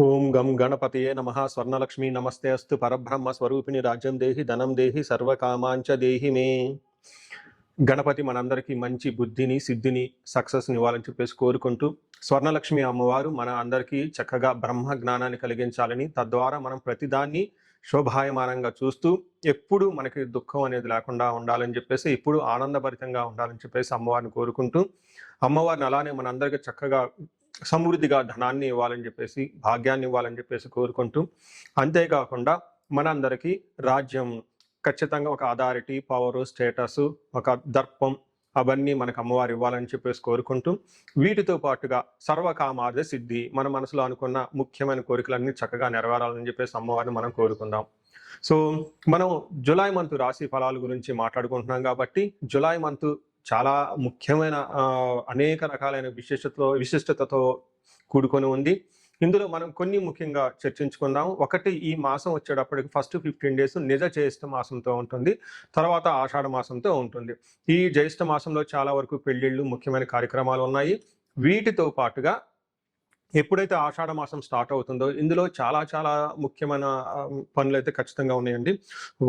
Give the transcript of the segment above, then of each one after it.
ఓం గం గణపతయే నమః. స్వర్ణలక్ష్మి నమస్తే అస్తు. పరబ్రహ్మ స్వరూపిణి రాజ్యం దేహి ధనం దేహి సర్వకామాంచ దేహి మే. గణపతి మనందరికీ మంచి బుద్ధిని సిద్ధిని సక్సెస్ని ఇవ్వాలని చెప్పేసి కోరుకుంటూ, స్వర్ణలక్ష్మి అమ్మవారు మన అందరికీ చక్కగా బ్రహ్మ జ్ఞానాన్ని కలిగించాలని, తద్వారా మనం ప్రతిదాన్ని శోభాయమానంగా చూస్తూ ఎప్పుడు మనకి దుఃఖం అనేది లేకుండా ఉండాలని చెప్పేసి, ఎప్పుడు ఆనందభరితంగా ఉండాలని చెప్పేసి అమ్మవారిని కోరుకుంటూ, అమ్మవారిని అలానే మనందరికీ చక్కగా సమృద్ధిగా ధనాన్ని ఇవ్వాలని చెప్పేసి, భాగ్యాన్ని ఇవ్వాలని చెప్పేసి కోరుకుంటూ, అంతేకాకుండా మనందరికీ రాజ్యం ఖచ్చితంగా ఒక అథారిటీ, పవరు, స్టేటస్, ఒక దర్పం అవన్నీ మనకు అమ్మవారు ఇవ్వాలని చెప్పేసి కోరుకుంటూ, వీటితో పాటుగా సర్వకామార్థ సిద్ధి, మన మనసులో అనుకున్న ముఖ్యమైన కోరికలన్నీ చక్కగా నెరవేరాలని చెప్పేసి అమ్మవారిని మనం కోరుకుందాం. సో మనం జులై మంత్ రాశి ఫలాల గురించి మాట్లాడుకుంటున్నాం కాబట్టి, జులై మంత్ చాలా ముఖ్యమైన అనేక రకాలైన విశిష్టతతో కూడుకొని ఉంది. ఇందులో మనం కొన్ని ముఖ్యంగా చర్చించుకుందాం. ఒకటి, ఈ మాసం వచ్చేటప్పటికి ఫస్ట్ 15 డేస్ నిజ జ్యేష్ఠ మాసంతో ఉంటుంది. తర్వాత ఆషాఢ మాసంతో ఉంటుంది. ఈ జ్యేష్ఠ మాసంలో చాలా వరకు పెళ్లిళ్ళు, ముఖ్యమైన కార్యక్రమాలు ఉన్నాయి. వీటితో పాటుగా ఎప్పుడైతే ఆషాఢ మాసం స్టార్ట్ అవుతుందో, ఇందులో చాలా చాలా ముఖ్యమైన పనులైతే ఖచ్చితంగా ఉన్నాయండి.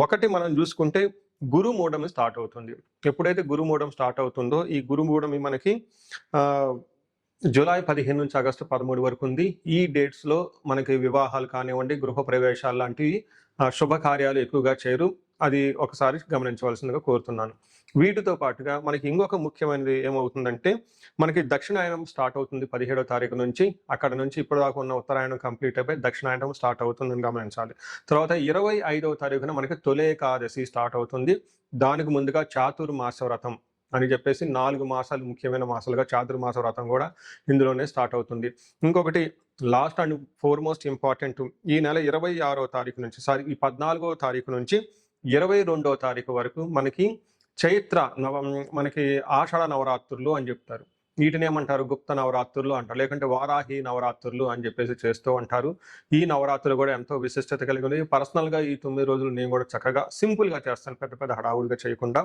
ఒకటి మనం చూసుకుంటే గురుమూఢం స్టార్ట్ అవుతుంది. ఎప్పుడైతే గురుమూఢం స్టార్ట్ అవుతుందో, ఈ గురుమూఢం మనకి జూలై 15 నుంచి ఆగస్టు 13 వరకు ఉంది. ఈ డేట్స్లో మనకి వివాహాలు కానివ్వండి, గృహప్రవేశాలు లాంటివి శుభకార్యాలు ఎక్కువగా చేయరు. అది ఒకసారి గమనించవలసిందిగా కోరుతున్నాను. వీటితో పాటుగా మనకి ఇంకొక ముఖ్యమైనది ఏమవుతుందంటే, మనకి దక్షిణాయనం స్టార్ట్ అవుతుంది 17వ తారీఖు నుంచి. అక్కడ నుంచి ఇప్పటిదాకా ఉన్న ఉత్తరాయణం కంప్లీట్ అయిపోయి దక్షిణాయనం స్టార్ట్ అవుతుందని గమనించాలి. తర్వాత 25వ తారీఖున మనకి తొలి ఏకాదశి స్టార్ట్ అవుతుంది. దానికి ముందుగా చాతుర్మాస వ్రతం అని చెప్పేసి 4 మాసాలు ముఖ్యమైన మాసాలుగా చాతుర్మాస వ్రతం కూడా ఇందులోనే స్టార్ట్ అవుతుంది. ఇంకొకటి లాస్ట్ అండ్ ఫోర్మోస్ట్ ఇంపార్టెంట్, ఈ నెల 26వ తారీఖు నుంచి ఈ 14వ తారీఖు నుంచి 22వ తారీఖు వరకు మనకి మనకి ఆషాఢ నవరాత్రులు అని చెప్తారు. వీటిని ఏమంటారు? గుప్త నవరాత్రులు అంటారు, లేకుంటే వారాహి నవరాత్రులు అని చెప్పేసి చేస్తూ ఉంటారు. ఈ నవరాత్రులు కూడా ఎంతో విశిష్టత కలిగి ఉంది. పర్సనల్గా ఈ 9 రోజులు నేను కూడా చక్కగా సింపుల్గా చేస్తాను, పెద్ద పెద్ద హడావుడిగా చేయకుండా.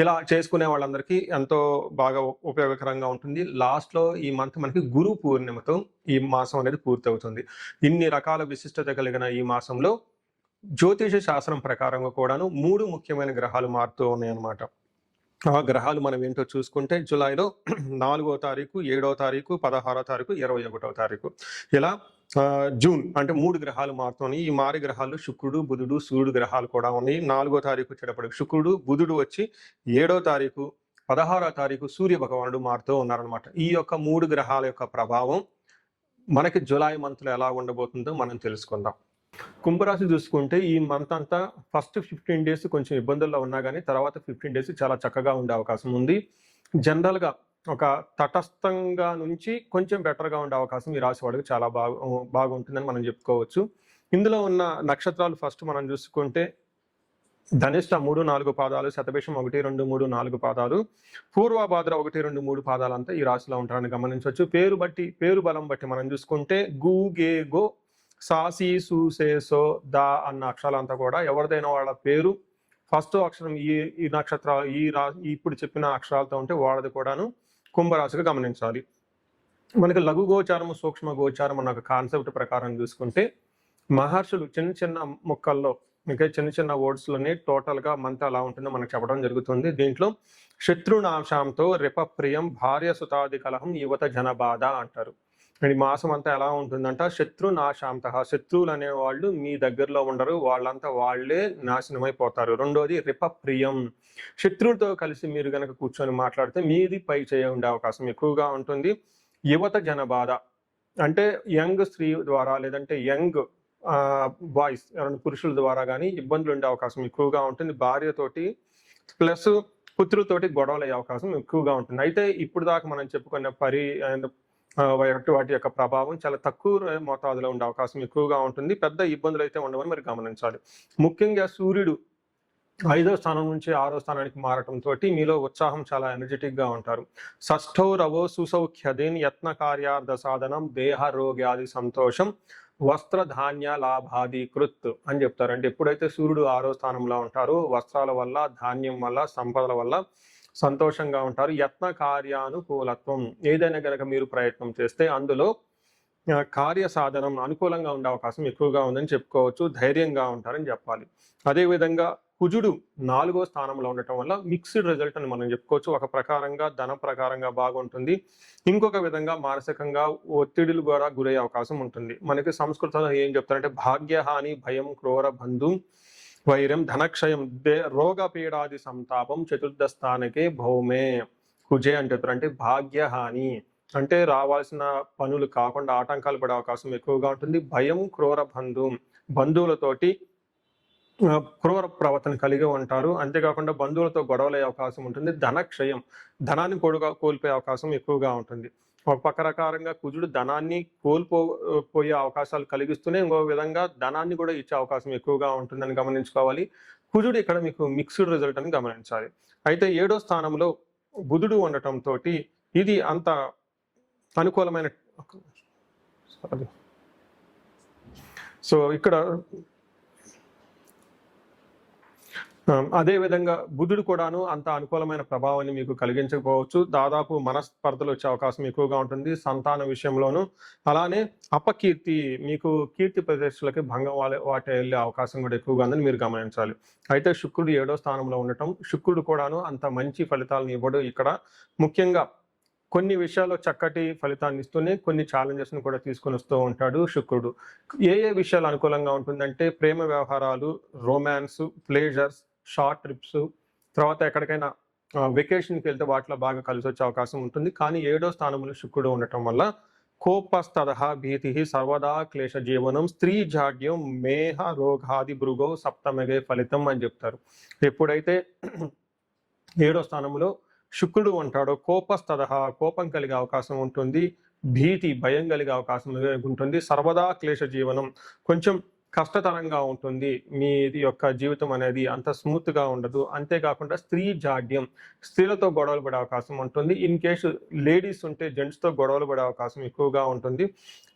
ఇలా చేసుకునే వాళ్ళందరికీ ఎంతో బాగా ఉపయోగకరంగా ఉంటుంది. లాస్ట్లో ఈ మంత్ మనకి గురు పూర్ణిమతో ఈ మాసం అనేది పూర్తి అవుతుంది. ఇన్ని రకాల విశిష్టత కలిగిన ఈ మాసంలో జ్యోతిష శాస్త్రం ప్రకారంగా కూడాను 3 ముఖ్యమైన గ్రహాలు మారుతూ ఉన్నాయన్నమాట. ఆ గ్రహాలు మనం ఏంటో చూసుకుంటే, జూలైలో 4వ తారీఖు, 7వ తారీఖు, 16వ తారీఖు, 21వ తారీఖు, ఇలా జూన్ అంటే 3 గ్రహాలు మారుతున్నాయి. ఈ మారి గ్రహాలు శుక్రుడు, బుధుడు, సూర్యుడు గ్రహాలు కూడా ఉన్నాయి. 4వ తారీఖు వచ్చేటప్పటికి శుక్రుడు, బుధుడు వచ్చి 7వ తారీఖు, 16వ తారీఖు సూర్య భగవానుడు మారుతూ ఉన్నారనమాట. ఈ యొక్క 3 గ్రహాల యొక్క ప్రభావం మనకి జూలై మంత్లో ఎలా ఉండబోతుందో మనం తెలుసుకుందాం. కుంభరాశి చూసుకుంటే, ఈ మంత్ అంతా ఫస్ట్ 15 డేస్ కొంచెం ఇబ్బందుల్లో ఉన్నా కానీ తర్వాత 15 డేస్ చాలా చక్కగా ఉండే అవకాశం ఉంది. జనరల్గా ఒక తటస్థంగా నుంచి కొంచెం బెటర్గా ఉండే అవకాశం ఈ రాశి వాళ్ళకి చాలా బాగుంటుందని మనం చెప్పుకోవచ్చు. ఇందులో ఉన్న నక్షత్రాలు ఫస్ట్ మనం చూసుకుంటే, ధనిష్ట 3, 4 పాదాలు, శతభిషం 1, 2, 3, 4 పాదాలు, పూర్వభాద్ర 1, 2, 3 పాదాలంతా ఈ రాశిలో ఉంటారని గమనించవచ్చు. పేరు బలం బట్టి మనం చూసుకుంటే, గు, గే, గో, సాసి, సూసే, సో, దా అన్న అక్షరాలంతా కూడా ఎవరిదైనా వాళ్ళ పేరు ఫస్ట్ అక్షరం ఈ నక్షత్రాలు ఇప్పుడు చెప్పిన అక్షరాలతో ఉంటే వాళ్ళది కూడాను కుంభరాశిగా గమనించాలి. మనకి లఘు గోచారం, సూక్ష్మ గోచారం అన్న ఒక కాన్సెప్ట్ ప్రకారం చూసుకుంటే, మహర్షులు చిన్న చిన్న ముక్కల్లో, ఇంకా చిన్న చిన్న వర్డ్స్లోనే టోటల్గా మంత్ అలా ఉంటుందో మనకు చెప్పడం జరుగుతుంది. దీంట్లో శత్రునాశాంతో రిపప్రియం భార్య సుతాది కలహం యువత జనబాధ అంటారు. ఈ మాసం అంతా ఎలా ఉంటుందంట? శత్రునాశాంత, శత్రువులు అనేవాళ్ళు మీ దగ్గరలో ఉండరు, వాళ్ళంతా వాళ్లే నాశనమైపోతారు. రెండోది రిపప్రియం, శత్రువులతో కలిసి మీరు కనుక కూర్చొని మాట్లాడితే మీది పై చేయ ఉండే అవకాశం ఎక్కువగా ఉంటుంది. యువత జనబాధ అంటే యంగ్ స్త్రీ ద్వారా, లేదంటే యంగ్ బాయ్స్ ఎవరైనా పురుషుల ద్వారా కానీ ఇబ్బందులు ఉండే అవకాశం ఎక్కువగా ఉంటుంది. భార్యతోటి ప్లస్ పుత్రులతోటి గొడవలు అయ్యే అవకాశం ఎక్కువగా ఉంటుంది. అయితే ఇప్పుడు దాకా మనం చెప్పుకున్న వాటి యొక్క ప్రభావం చాలా తక్కువ మోతాదులో ఉండే అవకాశం ఎక్కువగా ఉంటుంది. పెద్ద ఇబ్బందులు అయితే ఉండవని మరి గమనించాలి. ముఖ్యంగా సూర్యుడు 5వ స్థానం నుంచి 6వ స్థానానికి మారటంతో మీలో ఉత్సాహం, చాలా ఎనర్జెటిక్ గా ఉంటారు. షష్ఠో రవో సుసౌఖ్యదీన్ యత్న కార్యార్థ సాధనం దేహ రోగ్యాది సంతోషం వస్త్ర ధాన్య లాభాది కృత్ అని చెప్తారు. అంటే ఎప్పుడైతే సూర్యుడు 6వ స్థానంలో ఉంటారో, వస్త్రాల వల్ల, ధాన్యం వల్ల, సంపదల వల్ల సంతోషంగా ఉంటారు. యత్న కార్యానుకూలత్వం, ఏదైనా కనుక మీరు ప్రయత్నం చేస్తే అందులో కార్య సాధనం అనుకూలంగా ఉండే అవకాశం ఎక్కువగా ఉందని చెప్పుకోవచ్చు. ధైర్యంగా ఉంటారని చెప్పాలి. అదేవిధంగా కుజుడు 4వ స్థానంలో ఉండటం వల్ల మిక్స్డ్ రిజల్ట్ అని మనం చెప్పుకోవచ్చు. ఒక ప్రకారంగా ధన ప్రకారంగా బాగుంటుంది. ఇంకొక విధంగా మానసికంగా ఒత్తిడిలు కూడా గురయ్యే అవకాశం ఉంటుంది. మనకి సంస్కృతంలో ఏం చెప్తారంటే భాగ్యహాని భయం క్రూర బంధు వైరం ధనక్షయం రోగ పీడాది సంతాపం చతుర్థ స్థానకే భౌమే కుజే అని చెప్తారు. అంటే భాగ్యహాని అంటే రావాల్సిన పనులు కాకుండా ఆటంకాలు పడే అవకాశం ఎక్కువగా ఉంటుంది. భయం క్రూర బంధువులతోటి క్రూర ప్రవర్తన కలిగి ఉంటారు. అంతేకాకుండా బంధువులతో గొడవలయ్యే అవకాశం ఉంటుంది. ధనక్షయం ధనాన్ని కోల్పోయే అవకాశం ఎక్కువగా ఉంటుంది. ఒక పక్క రకారంగా కుజుడు ధనాన్ని పోయే అవకాశాలు కలిగిస్తూనే ఇంకో విధంగా ధనాన్ని కూడా ఇచ్చే అవకాశం ఎక్కువగా ఉంటుందని గమనించుకోవాలి. కుజుడు ఇక్కడ మీకు మిక్స్డ్ రిజల్ట్ అని గమనించాలి. అయితే 7వ స్థానంలో బుధుడు ఉండటంతో ఇది అంత అనుకూలమైన సో ఇక్కడ అదేవిధంగా బుధుడు కూడాను అంత అనుకూలమైన ప్రభావాన్ని మీకు కలిగించకపోవచ్చు. దాదాపు మనస్పర్ధలు వచ్చే అవకాశం ఎక్కువగా ఉంటుంది సంతాన విషయంలోనూ. అలానే అపకీర్తి మీకు కీర్తి ప్రతిష్టలకి భంగం వాటి వెళ్ళే అవకాశం కూడా ఎక్కువగా ఉందని మీరు గమనించాలి. అయితే శుక్రుడు 7వ స్థానంలో ఉండటం, శుక్రుడు కూడాను అంత మంచి ఫలితాలను ఇవ్వడు. ఇక్కడ ముఖ్యంగా కొన్ని విషయాల్లో చక్కటి ఫలితాన్ని ఇస్తూనే కొన్ని ఛాలెంజెస్ని కూడా తీసుకొని వస్తూ ఉంటాడు శుక్రుడు. ఏ విషయాలు అనుకూలంగా ఉంటుందంటే ప్రేమ వ్యవహారాలు, రొమాన్స్, ప్లేజర్స్, షార్ట్ ట్రిప్స్, తర్వాత ఎక్కడికైనా వెకేషన్కి వెళ్తే వాటిలో బాగా కలిసి వచ్చే అవకాశం ఉంటుంది. కానీ 7వ స్థానంలో శుక్రుడు ఉండటం వల్ల కోపస్తదహ భీతి సర్వదా క్లేశ జీవనం స్త్రీ జాడ్యం మేహ రోగాది భృగో సప్తమగే ఫలితం అని చెప్తారు. ఎప్పుడైతే 7వ స్థానంలో శుక్రుడు ఉంటాడో కోపస్తదహ కోపం కలిగే అవకాశం ఉంటుంది. భీతి భయం కలిగే అవకాశం ఉంటుంది. సర్వదా క్లేశ జీవనం కొంచెం కష్టతరంగా ఉంటుంది. మీ యొక్క జీవితం అనేది అంత స్మూత్గా ఉండదు. అంతేకాకుండా స్త్రీ జాడ్యం స్త్రీలతో గొడవలు పడే అవకాశం ఉంటుంది. ఇన్ కేసు లేడీస్ ఉంటే జెంట్స్తో గొడవలు పడే అవకాశం ఎక్కువగా ఉంటుంది.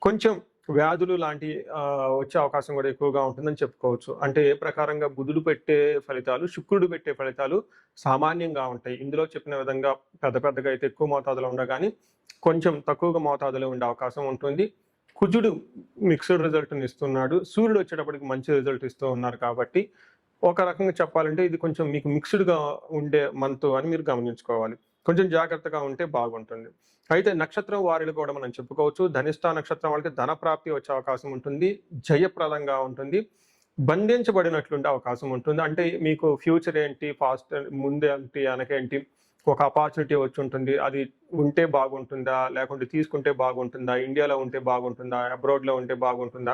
కొంచెం వ్యాధులు లాంటి వచ్చే అవకాశం కూడా ఎక్కువగా ఉంటుందని చెప్పుకోవచ్చు. అంటే ఏ ప్రకారంగా బుధుడు పెట్టే ఫలితాలు శుక్రుడు పెట్టే ఫలితాలు సామాన్యంగా ఉంటాయి. ఇందులో చెప్పిన విధంగా పెద్దగా అయితే ఎక్కువ మోతాదులో ఉండగాని కొంచెం తక్కువగా మోతాదులో ఉండే అవకాశం ఉంటుంది. కుజుడు మిక్స్డ్ రిజల్ట్ని ఇస్తున్నాడు. సూర్యుడు వచ్చేటప్పటికి మంచి రిజల్ట్ ఇస్తూ ఉన్నారు. కాబట్టి ఒక రకంగా చెప్పాలంటే ఇది కొంచెం మీకు మిక్స్డ్గా ఉండే మంత్ అని మీరు గమనించుకోవాలి. కొంచెం జాగ్రత్తగా ఉంటే బాగుంటుంది. అయితే నక్షత్రం వారిలో కూడా మనం చెప్పుకోవచ్చు. ధనిష్ట నక్షత్రం వాళ్ళకి ధన ప్రాప్తి వచ్చే అవకాశం ఉంటుంది. జయప్రదంగా ఉంటుంది. బంధించబడినట్లుండే అవకాశం ఉంటుంది. అంటే మీకు ఫ్యూచర్ ఏంటి, ఫాస్ట్ ముందేంటి అనకేంటి ఒక ఆపర్చునిటీ వచ్చి ఉంటుంది. అది ఉంటే బాగుంటుందా, లేకుంటే తీసుకుంటే బాగుంటుందా, ఇండియాలో ఉంటే బాగుంటుందా, అబ్రాడ్లో ఉంటే బాగుంటుందా,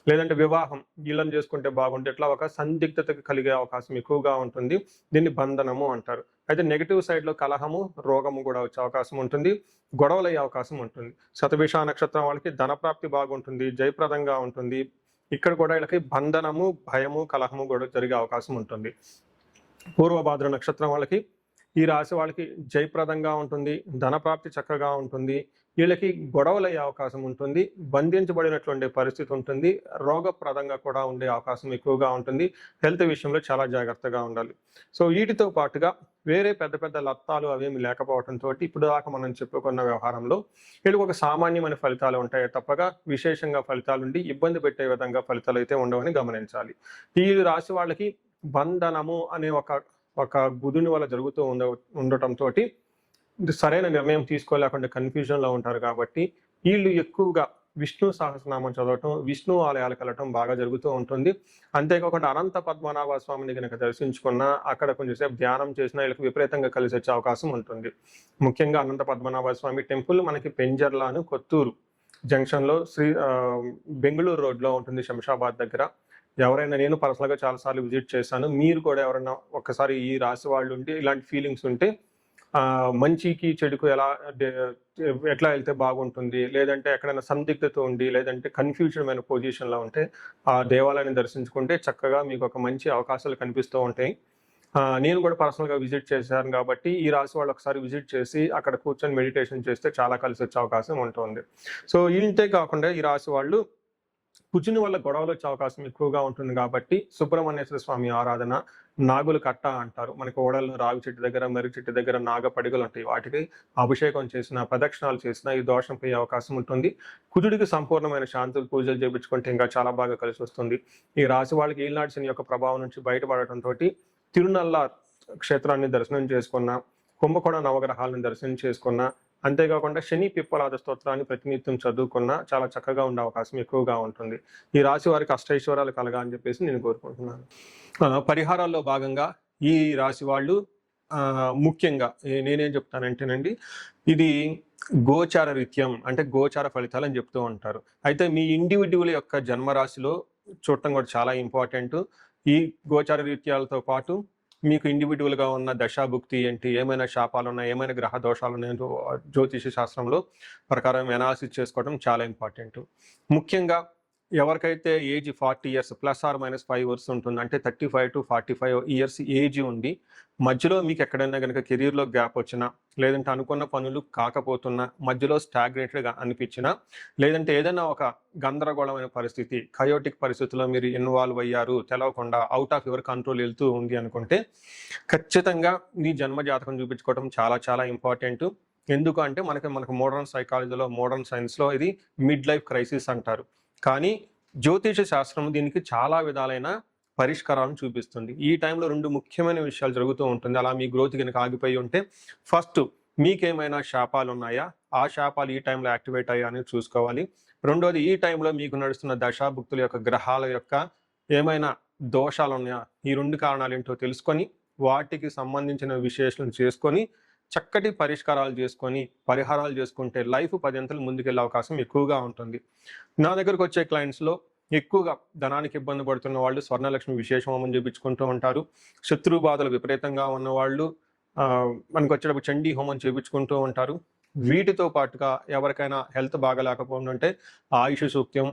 లేదంటే వివాహం వీళ్ళని చేసుకుంటే బాగుంటుంది, ఇట్లా ఒక సందిగ్ధత కలిగే అవకాశం ఎక్కువగా ఉంటుంది. దీన్ని బంధనము అంటారు. అయితే నెగిటివ్ సైడ్లో కలహము, రోగము కూడా వచ్చే అవకాశం ఉంటుంది. గొడవలు అయ్యే అవకాశం ఉంటుంది. శతభిష నక్షత్రం వాళ్ళకి ధనప్రాప్తి బాగుంటుంది, జయప్రదంగా ఉంటుంది. ఇక్కడ కూడా వీళ్ళకి బంధనము, భయము, కలహము కూడా జరిగే అవకాశం ఉంటుంది. పూర్వభాద్ర నక్షత్రం వాళ్ళకి ఈ రాశి వాళ్ళకి జయప్రదంగా ఉంటుంది. ధనప్రాప్తి చక్కగా ఉంటుంది. వీళ్ళకి గొడవలు అయ్యే అవకాశం ఉంటుంది. బంధించబడినటువంటి పరిస్థితి ఉంటుంది. రోగప్రదంగా కూడా ఉండే అవకాశం ఎక్కువగా ఉంటుంది. హెల్త్ విషయంలో చాలా జాగ్రత్తగా ఉండాలి. సో వీటితో పాటుగా వేరే పెద్ద లత్తాలు అవేమి లేకపోవడంతో ఇప్పుడు దాకా మనం చెప్పుకున్న వ్యవహారంలో వీళ్ళకి ఒక సామాన్యమైన ఫలితాలు ఉంటాయి తప్పగా విశేషంగా ఫలితాలుండి ఇబ్బంది పెట్టే విధంగా ఫలితాలు అయితే ఉండవని గమనించాలి. ఈ రాశి వాళ్ళకి బంధనము అనే ఒక బుధుని వల్ల జరుగుతూ ఉండటంతో సరైన నిర్ణయం తీసుకోలేకుండా కన్ఫ్యూజన్లో ఉంటారు. కాబట్టి వీళ్ళు ఎక్కువగా విష్ణు సహస్రనామం చదవటం, విష్ణు ఆలయాలకు వెళ్ళటం బాగా జరుగుతూ ఉంటుంది. అంతేకాకుండా అనంత పద్మనాభ స్వామిని కనుక దర్శించుకున్నా, అక్కడ కొంచెంసేపు ధ్యానం చేసినా వీళ్ళకి విపరీతంగా కలిసి వచ్చే అవకాశం ఉంటుంది. ముఖ్యంగా అనంత పద్మనాభ స్వామి టెంపుల్ మనకి పెంజర్లాను కొత్తూరు జంక్షన్లో బెంగళూరు రోడ్లో ఉంటుంది, శంషాబాద్ దగ్గర. ఎవరైనా నేను పర్సనల్గా చాలాసార్లు విజిట్ చేశాను. మీరు కూడా ఎవరైనా ఒక్కసారి ఈ రాశి వాళ్ళు ఉంటే ఇలాంటి ఫీలింగ్స్ ఉంటే మంచికి చెడుకు ఎట్లా వెళ్తే బాగుంటుంది, లేదంటే ఎక్కడైనా సందిగ్ధత ఉండి లేదంటే కన్ఫ్యూజన్ పొజిషన్లో ఉంటే ఆ దేవాలయాన్ని దర్శించుకుంటే చక్కగా మీకు ఒక మంచి అవకాశాలు కనిపిస్తూ ఉంటాయి. నేను కూడా పర్సనల్గా విజిట్ చేశాను కాబట్టి ఈ రాశి వాళ్ళు ఒకసారి విజిట్ చేసి అక్కడ కూర్చొని మెడిటేషన్ చేస్తే చాలా కలిసి వచ్చే అవకాశం ఉంటుంది. సో ఇంతే కాకుండా ఈ రాశి వాళ్ళు కుజుని వల్ల గొడవలు వచ్చే అవకాశం ఎక్కువగా ఉంటుంది కాబట్టి సుబ్రహ్మణ్యేశ్వర స్వామి ఆరాధన, నాగులు కట్ట అంటారు. మనకి ఓడల్లో రావి చెట్టు దగ్గర, మర్రి చెట్టు దగ్గర నాగ పడిగలు ఉంటాయి. వాటికి అభిషేకం చేసినా, ప్రదక్షిణాలు చేసినా ఈ దోషం పోయే అవకాశం ఉంటుంది. కుజుడికి సంపూర్ణమైన శాంతులు, పూజలు చేపించుకుంటే ఇంకా చాలా బాగా కలిసి వస్తుంది. ఈ రాశి వాళ్ళకి ఈనాడు శని యొక్క ప్రభావం నుంచి బయటపడటంతో తిరునల్ల క్షేత్రాన్ని దర్శనం చేసుకున్న, కుంభకోణ నవగ్రహాలను దర్శనం చేసుకున్న, అంతేకాకుండా శని పిప్పలాద స్తోత్రాన్ని ప్రతినిత్యం చదువుకున్న చాలా చక్కగా ఉండే అవకాశం ఎక్కువగా ఉంటుంది. ఈ రాశి వారికి అష్టైశ్వర్యాలు కలగా అని చెప్పేసి నేను కోరుకుంటున్నాను. పరిహారాల్లో భాగంగా ఈ రాశి వాళ్ళు ముఖ్యంగా నేనేం చెప్తానంటేనండి, ఇది గోచార రీత్యం అంటే గోచార ఫలితాలు అని చెప్తూ ఉంటారు. అయితే మీ ఇండివిడ్యువల్ యొక్క జన్మరాశిలో చూడటం కూడా చాలా ఇంపార్టెంట్. ఈ గోచార రీత్యాలతో పాటు మీకు ఇండివిడ్యువల్గా ఉన్న దశాభుక్తి ఏంటి, ఏమైనా శాపాలు ఉన్నాయి, ఏమైనా గ్రహ దోషాలు ఉన్నాయో జ్యోతిష శాస్త్రంలో ప్రకారం ఎనాలిసిస్ చేసుకోవడం చాలా ఇంపార్టెంట్. ముఖ్యంగా ఎవరికైతే ఏజ్ 40 years +or-5 years ఉంటుంది, అంటే 35 to 45 years ఏజ్ ఉండి మధ్యలో మీకు ఎక్కడైనా కనుక కెరీర్లో గ్యాప్ వచ్చినా, లేదంటే అనుకున్న పనులు కాకపోతున్నా, మధ్యలో స్టాగ్నేటెడ్గా అనిపించినా, లేదంటే ఏదైనా ఒక గందరగోళమైన పరిస్థితి, కయోటిక్ పరిస్థితుల్లో మీరు ఇన్వాల్వ్ అయ్యారు, తెలవకుండా అవుట్ ఆఫ్ యువర్ కంట్రోల్ వెళ్తూ ఉంది అనుకుంటే ఖచ్చితంగా మీ జన్మ జాతకం చూపించుకోవడం చాలా చాలా ఇంపార్టెంట్. ఎందుకు అంటే మనకు మోడర్న్ సైకాలజీలో, మోడర్న్ సైన్స్లో ఇది మిడ్ లైఫ్ క్రైసిస్ అంటారు. కానీ జ్యోతిష శాస్త్రం దీనికి చాలా విధాలైన పరిష్కారాలను చూపిస్తుంది. ఈ టైంలో 2 ముఖ్యమైన విషయాలు జరుగుతూ ఉంటుంది. అలా మీ గ్రోత్ కనుక ఆగిపోయి ఉంటే, ఫస్ట్ మీకేమైనా శాపాలు ఉన్నాయా, ఆ శాపాలు ఈ టైంలో యాక్టివేట్ అయ్యా అని చూసుకోవాలి. రెండోది, ఈ టైంలో మీకు నడుస్తున్న దశాభుక్తుల యొక్క గ్రహాల యొక్క ఏమైనా దోషాలు ఉన్నాయా, ఈ 2 కారణాలు ఏంటో తెలుసుకొని వాటికి సంబంధించిన విశ్లేషణ చేసుకొని చక్కటి పరిష్కారాలు చేసుకొని పరిహారాలు చేసుకుంటే లైఫ్ 10 అంతలు ముందుకెళ్ళే అవకాశం ఎక్కువగా ఉంటుంది. నా దగ్గరకు వచ్చే క్లయింట్స్లో ఎక్కువగా ధనానికి ఇబ్బంది పడుతున్న వాళ్ళు స్వర్ణలక్ష్మి విశేష హోమం చేయించుకుంటూ ఉంటారు. శత్రు బాధలు విపరీతంగా ఉన్నవాళ్ళు మనకు వచ్చేటప్పుడు చండీ హోమం చేయించుకుంటూ ఉంటారు. వీటితో పాటుగా ఎవరికైనా హెల్త్ బాగలేకపోతుంటే ఆయుష్ సూక్త్యం,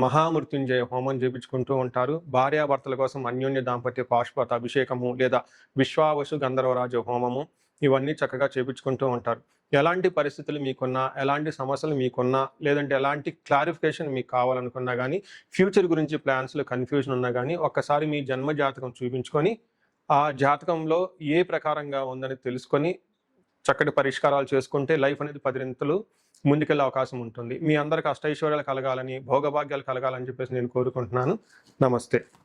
మహామృత్యుంజయ హోమం చేయించుకుంటూ ఉంటారు. భార్యాభర్తల కోసం అన్యోన్య దాంపత్య పాశుపత అభిషేకము లేదా విశ్వావసు గంధర్వరాజ హోమము ఇవన్నీ చక్కగా చేయించుకుంటూ ఉంటారు. ఎలాంటి పరిస్థితులు మీకున్నా, ఎలాంటి సమస్యలు మీకున్నా, లేదంటే ఎలాంటి క్లారిఫికేషన్ మీకు కావాలనుకున్నా కానీ, ఫ్యూచర్ గురించి ప్లాన్స్లో కన్ఫ్యూజన్ ఉన్నా కానీ, ఒక్కసారి మీ జన్మ జాతకం చూపించుకొని ఆ జాతకంలో ఏ ప్రకారంగా ఉందని తెలుసుకొని చక్కటి పరిష్కారాలు చేసుకుంటే లైఫ్ అనేది 10 రెట్లు ముందుకెళ్ళే అవకాశం ఉంటుంది. మీ అందరికి అష్టైశ్వర్యాలు కలగాలని, భోగభాగ్యాలు కలగాలని చెప్పేసి నేను కోరుకుంటున్నాను. నమస్తే.